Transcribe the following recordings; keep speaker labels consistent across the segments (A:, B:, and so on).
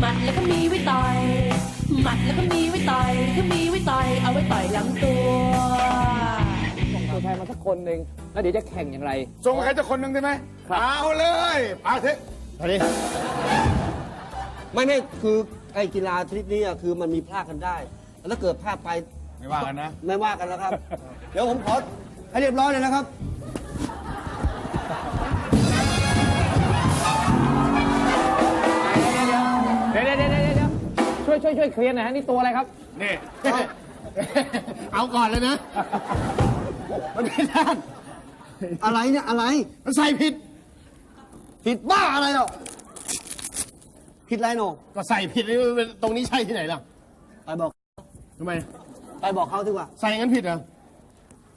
A: หมัดแล้วก็มีไว้ต่อยหมัดแล้วก็มีไว้ต่อยก็มีไว้ต่อยเอาไว้ต่อยลำตัว
B: ส่งตัวแทนมาสักคนหนึ่งแล้วเดี๋ยวจะแข่งอย่างไร
C: ส่งใครจะคนหนึ่งได้ไหมเอาเลยไปเถอะ
D: ไม่คือไอ้กีฬาชนิดนี้คือมันมีพลาดกันได้แล้วถ้าเกิดพลาดไป
C: ไม่ว่ากันนะ
D: ไม่ว่ากันแล้วครับ เดี๋ยวผมขอให้เรียบร้อยเลยนะครับ
B: เดี๋ยวช่วยเคลียร์หน่อยฮะนี่ตัวอะไรครับ
C: นี่เอาก่อนเลยนะมันไม่ได้
D: อะไรเนี่ยอะไร
C: มันใส่ผิด
D: บ้าอะไรหรอผิดอะไรหนอ
C: ก็ใส่ผิดนี่ตรงนี้ใช่ที่ไหนล่ะ
D: ไปบอก
C: ทำไม
D: ไปบอกเขาดีกว่า
C: ใส่งั้นผิดเหรอ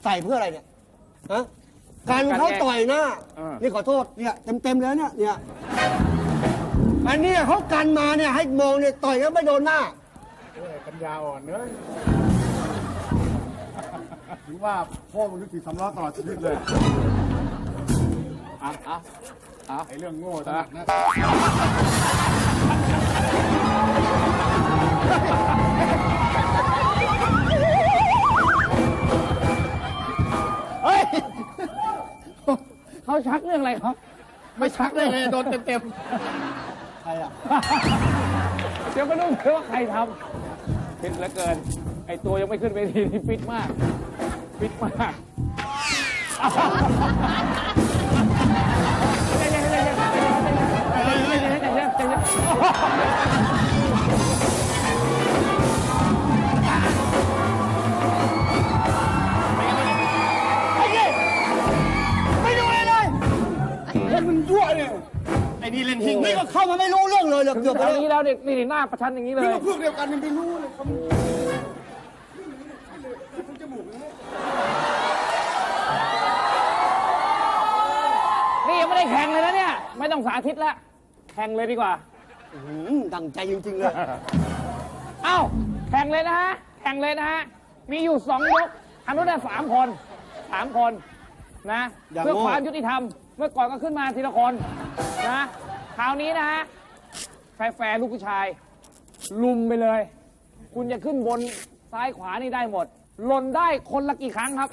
D: ใส่เพื่ออะไรเนี่ยฮะการเขาต่อยหน้านี่ขอโทษเนี่ยเต็มแล้วเนี่ยอันนี้เขากันมาเนี่ยให้มองเนี่ยต่อยแล้วไม่โดนหน้า
C: ปัญญาอ่อนเนอะถึงว่าพ่อมันนึกถึงสำล้อตลอดชีวิตเลยไอ้เรื่องโง่ต่างนะ
B: เฮ้ยเขาชักเรื่องอะไรครับ
C: ไม่ชักเลยโดนเต็ม
D: ใครอ่ะ
B: เดี๋ยวมาดูว่าใครทำฟิตเหลือเกินไอตัวยังไม่ขึ้นเวทีนี่ฟิตมาก
D: ไม่ดูเลย
C: เล่นมึงยั่วเนี่ยไอ้นี่เล่นทิ้ง
D: นี่ก็เข้ามาไม่รู้เรื่องเลยเกือบไป
B: นี้แล้วเนี่ยนี่หน้าประชันอย่างนี้เลย
C: นี่ก็พวกเดียวกันมันไม่รู้เลย
B: นี่ยังไม่ได้แข่งเลยนะเนี่ยไม่ต้องสาธิตแล้วแข่งเลยดีกว่า
D: ดังใจจริงๆเลย
B: เอ้าแข่งเลยนะฮะมีอยู่2 ยกทำนู้นได้3 คนนะเพื่อความยุติธรรมเมื่อก่อนก็ขึ้นมาทีละคนนะคราวนี้นะฮะแฟร์ลูกผู้ชายลุมไปเลย คุณจะขึ้นบนซ้ายขวานี่ได้หมดหล่นได้คนละกี่ครั้งครับ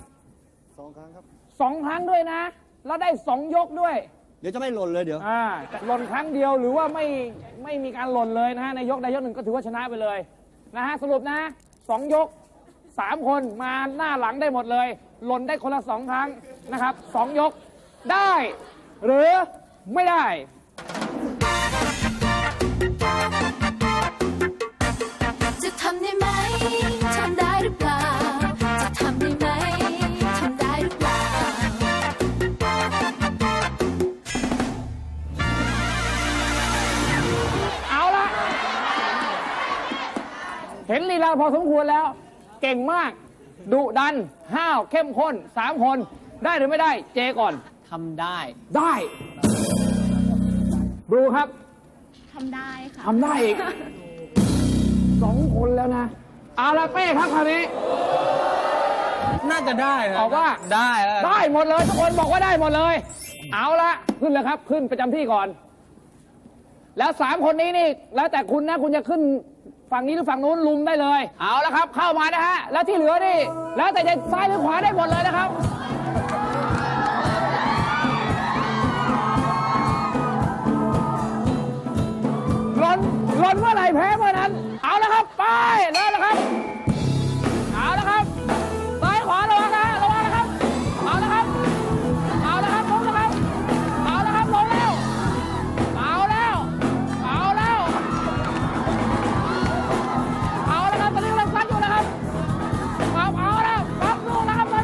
C: 2 ครั้งครับ
B: 2 ครั้งด้วยนะแล้วได้2 ยกด้วย
D: เดี๋ยวจะไม่หล่นเลยเดี๋ยว
B: หล่นครั้งเดียวหรือว่าไม่มีการหล่นเลยนะฮะในยกใดยกหนึ่งก็ถือว่าชนะไปเลยนะฮะสรุปนะ2 ยก3 คนมาหน้าหลังได้หมดเลยหล่นได้คนละ2 ครั้งนะครับ2 ยกได้หรือไม่ได้
A: จะทำได้ไหมทำได้หรือเปล่าจะทำได้ไหมทำได้หรือเปล่า
B: เอาละเห็นลีลาพอสมควรแล้วเก่งมากดุดันห้าวเข้มข้น3 คนได้หรือไม่ได้เจก่อน
E: ทำได้
B: ดูครับ
A: ทำได้ค่ะ
B: ทำได้อีก2 คนแล้วนะเอาละเป้ครับคราวนี้
E: น่าจะได้
B: บอกว่าได้หมดเลยทุกคนบอกว่าได้หมดเลยเอาละขึ้นเลยครับขึ้นประจำที่ก่อนแล้ว3 คนนี้นี่แล้วแต่คุณนะคุณจะขึ้นฝั่งนี้หรือฝั่งนู้นลุมได้เลยเอาละครับเข้ามานะฮะแล้วที่เหลือนี่แล้วแต่จะซ้ายหรือขวาได้หมดเลยนะครับหล่นเมื่อไหร่แพ้เมื่อนั้นเอาละครับไปเลยละครับเอาละครับซ้ายขวาระวังนะครับเอาละครับลงนะครับเอาละครับลงแล้วเอาแล้วครับตอนนี้กำลังซัดอยู่นะครับเอาแล้วปั๊บลูกนะครับปั๊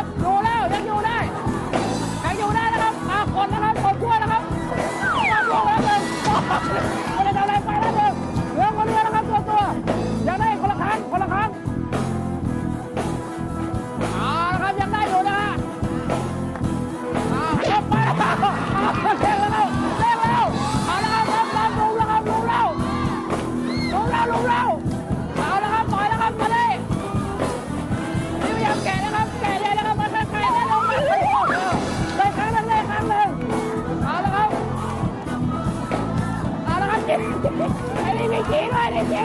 B: บดูแล้วยังอยู่ได้นะครับคนช่วยนะครับปั๊บลูกแล้วเลยไม่ได้ทำอะไรไปแล้วเลยเหลือคน เย้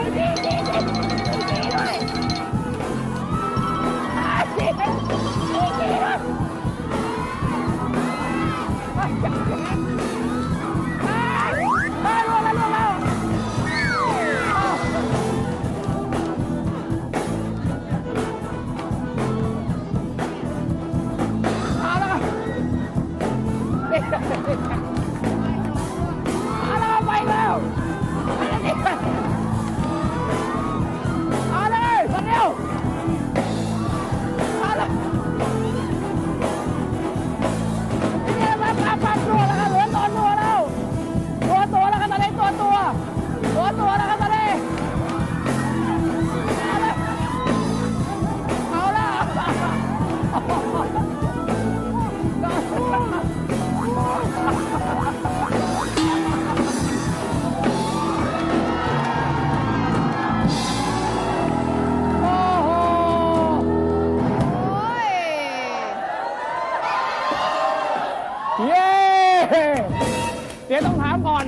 B: เดี๋ยวต้องถามก่อน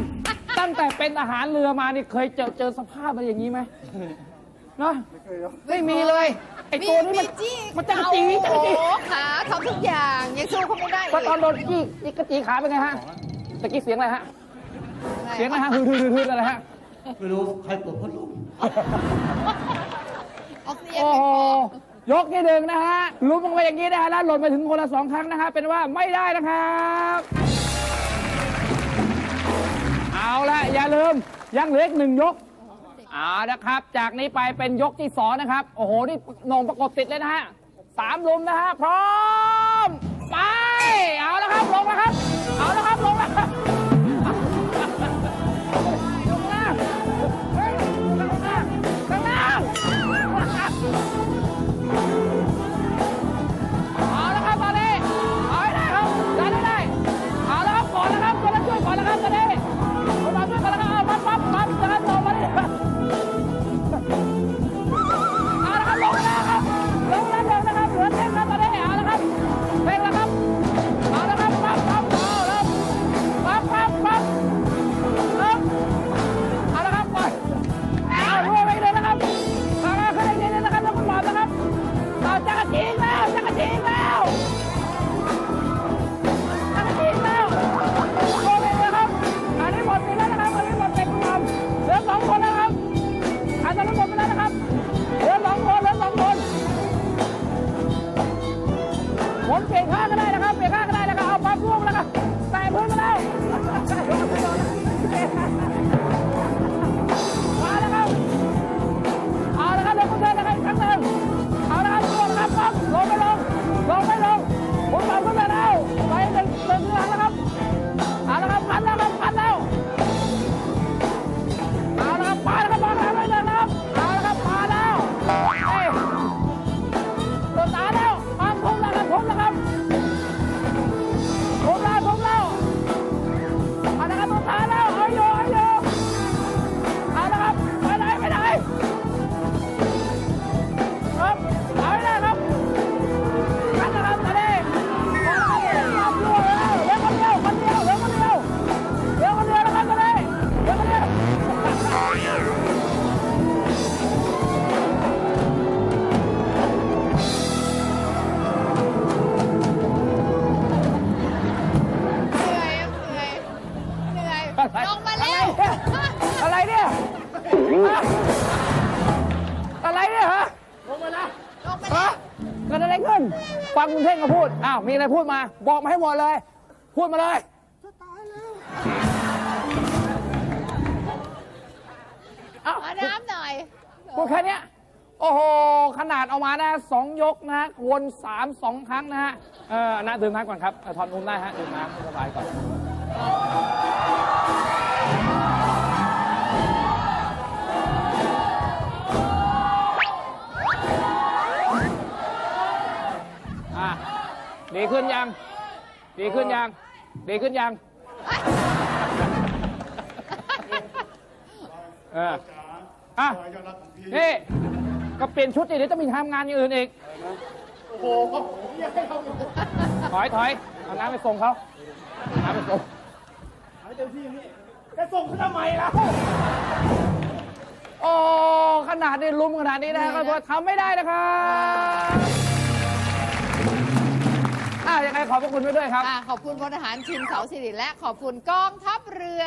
B: ตั้งแต่เป็นทหารเรือมานี่เคยเจอสภาพอะไรอย่างนี้ไหมเนาะไม่มีเลย ไอ้ตัวนี้มันจักรจีจักรจี
F: โอ้ขาทำทุกอย่างยังสู้เขาไม่ได้
B: ตอนโดนจี้กระจีขาเป็นไงฮะตะกี้เสียงอะไรฮะ เสียงอะไรฮะฮืออะไรฮะ
D: ไม่รู้ใครเปิดพัดลม
F: ออกเสียง
B: โอ้โห ยกที่หนึ่งนะฮะลุ้มลงไปอย่างนี้นะฮะแล้วหล่นไปถึงคนละ2 ครั้งนะฮะเป็นว่าไม่ได้นะครับเอาละอย่าลืมยังเหลืออีก1 ยกเอานะครับ จากนี้ไปเป็นยกที่2นะครับโอ้โหนี่โหน่งประกบติดเลยนะฮะ3 ลุมนะฮะพร้อมไปเอาละครับลงแล้วครับเอาละครับลงแล้วครับลงแล้วเฮ้ยลงแล้วลงแล้ว เอาละครับตอนนี้เอาให้ได้ครับได้ได้เอาละครับก่อนนะครับคนละช่วยก่อนนะครับตอนนี้คนละช่วยก่อนนะครับเอาปั๊บนะครับลงมาดิเอาละครับลงแล้วครับลงนะครับเหลือเท่งครับตอนนี้เอาละครับเท่งแล้วครับเอาละครับปั๊บเอาแล้วปั๊บเอาละครับไปเอารัวไปเลยนะครับเอาละขึ้นอีกนิดนึงนะครับแล้วคุณหมอนะครับเอาจักรจีแล้วจักรจีแล้วโดนเลยนะครับอันนี้หมดไปแล้วนะครับอันนี้หมดไปคุณหมอเหลือ2 คนแล้วครับอันนี้หมดไปแล้วนะครับเหลือ2 คนผมเปลี่ยนข้างก็ได้นะครับเปลี่ยนข้างก็ได้นะครับเอาปั๊บร่วงแล้วครับแตะพื้นมาแล้วมาแล้วครับเอาละครับเดี๋ยวคุณเดินนะครับอีกครั้งหนึ่งเอาละครับร่วงนะครับปั๊บลงไม่ลงผมปั๊บขึ้นมาแล้วไปหนึ่งครั้งแล้วครับเอาละครับพันแล้วเอาละครับมาแล้วครับมาแล้วนะครับเอาละครับมาแล้วตัวตาแล้วปั๊บทุ่มแล้วครับเอาละครับตัวตาแล้วเอาอยู่เอาละครับไปไหนครับเอาให้ได้ครับกันนะครับตอนนี้เอาละครับเหลือคนเดียวนะครับตอนนี้เหลือคนเดียว
F: เหนื่อยลงมาเร็ว
B: อะไรเนี่ยอะไรเนี่ยฮะลงมาแล้วฮะเกิดอะไรขึ้นฟังคุณเท่งก็พูดอ้าวมีอะไรพูดมาบอกมาให้หมดเลยพูดมาเลยเอ้า
F: ขอน้ำหน่อย
B: พูดแค่เนี้ยโอ้โหขนาดเอามานะ2 ยกนะวน2 ครั้งนะฮะนะดื่มน้ำก่อนครับถอนนุ่มได้ฮะดื่มน้ำให้สบายก่อนดีขึ้นยังนี่ก็เปลี่ยนชุดดิเดี๋ยวจะมีทำงานอย่างอื่นอีกโอ้โหถอยเอาน้ำไปส่งเขาน้ำไปส่งจะส่งเขาทำไมล่ะโอ้ นาดนี้ลุมขนาดนี้นะก็ทำไม่ได้นะครับยังไงขอบพระคุณไปด้วยครับ
F: ขอบคุณพลทหารชินเสาสิริและขอบคุณกองทัพเรือ